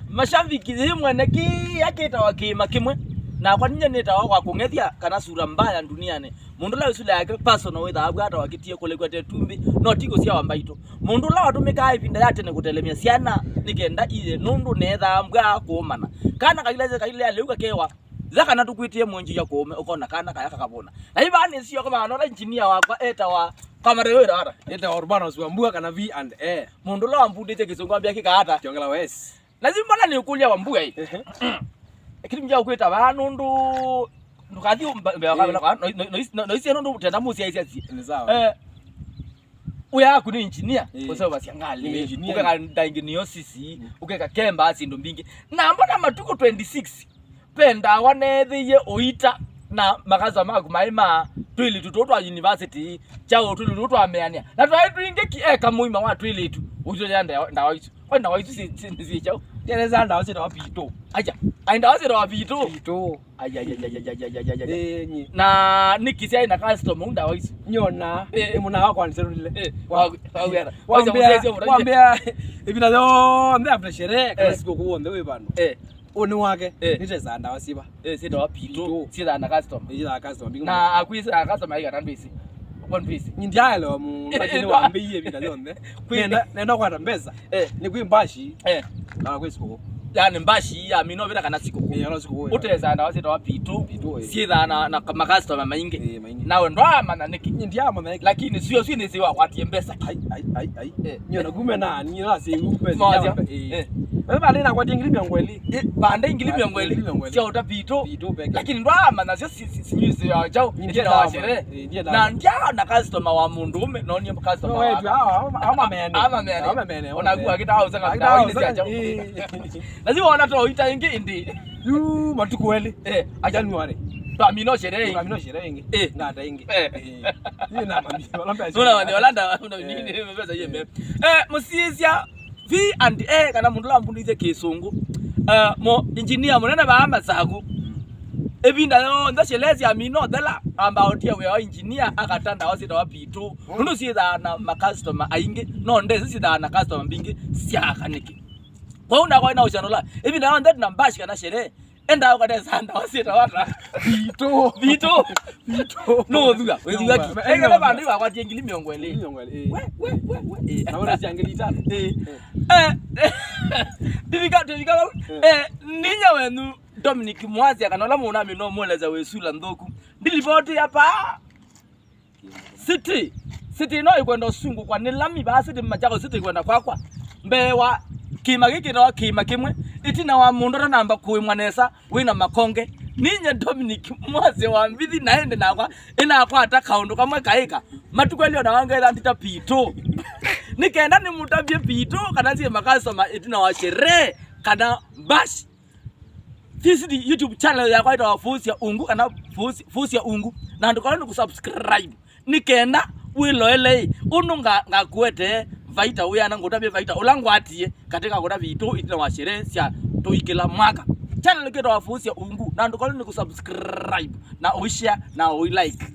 Mashabiki himwe neki yaketa wakima kimwe na kwa nini neta kwa kungethia kana sura mbaya duniani mundu la usula yake personal with abwata wakitie kule kwa tetumbi no tigo cia wambaito mundu la watumika ipinda yate ne kutelemia ciana nikenda ile nundu netha ambwa kuumana kana kaile aleuka kewa zaka natukwitie mwenji ya kuume ukona kana kaya kakabona na ibani sio kama anora engineer wakwa eta wa kamera yo rara eta urbano swambua kana V&A mundu la wambudite kizongwambia kikata kiongela wesi lazima mbona ni ukulia wambuga hii ekiri mja ukweta banundu ndukathi noisi nundu tenda musi aisi ni sawa uya kuni engineer kwa basiangali ukeka ndainginio sisi ukeka kemba asindu mbingi na mbona matuko 26 penda wanethiye oita na makaza maku maima twili tutotwa university chao twili tutotwa ameania na twai twinge kieka muima wa twili tu ujo ndawa hizo kwa ndawa hizo si chao Tereza ndawa sita wapito. Aja. Ndawa sita wapito. Pito. Aja. Na nikisia ina customer ndawa hizo. Nyona. Muna wako aniserudile. Wambia. Ibina zo nda after sherehe kana siku kuonde we bano. Oni wake niteza ndawa siba. Sita wapito. Sita na customer. Sita customer. Na akwisa customer iga ndambisi. One piece. Nyindialo lakini waambie ibina zonde. Nenda kwa mbeza. Ni kwimbashi. Na kwisiku yani mbashi ya mino vile kana siku uteza ndawa sita wapito sitha na customer maingi nawe ndwama na niki ndiama na lakini sio ni siwa kwatie mbesa ai nyona gume na ni na si upesa baba lena kwa ingili myongweli bande ingili myongweli sio utapito lakini ndwama na sio sinyuzi ya chao ndio wa sherehe na ndia na customer wa mundume no ni customer wetu ama mene unakuwa kitao sanga ndawa ile sia chao lazima wanatoa uita ingi ndi matukweli ajani wale Mino sherehe ingi ngata ingi ni na mami Yolanda una nini mbeza yembe musizya V&A kana mundu la mbundize kisungu mo engineer munene ba amasaku ebinda yo ndashelezi ya mino dela amba otia we engineer akatanda wasita wapito ndu sitha na customer aingi no ndezi sitha na customer mbingi siakaniki kwa una kwa ina ushanola hivi na ndati na mbashi kana sherehe enda kwa desanda wasita wata vito no dhuga wezuga ki engela bandu kwa tiengili myongwele we na wana tiengili tano divika ninya wenu Dominic Mwazi akanola muona mino mweleza wesula ndoku ndilipoti hapa city no ikwenda sungu kwa nilami ba city machako city kwenda kwakwa mbewa kima gikira kima kimwe itina wa mundu na namba kuimwanesa wina makonge ninye Dominic Mwazi wa mbithi naende nakwa ina kwa ata kaundu kamwe kaika matukwelio na wangela ndita pito nikenda ni mutabye pito kana zie makasoma itina wa sherehe kana bash This YouTube channel ya kwaita wa Vuusya uungu kana Vuusya uungu na ndukala nikusubscribe nikenda wiloele ununga ngakwete vaita uyana ngotabye vaita ulangwatie katika ngoda vitu itina wa sherehe cia toikela mwaka channel kita wa Vuusya uungu na ndukala nikusubscribe na ushare na ulike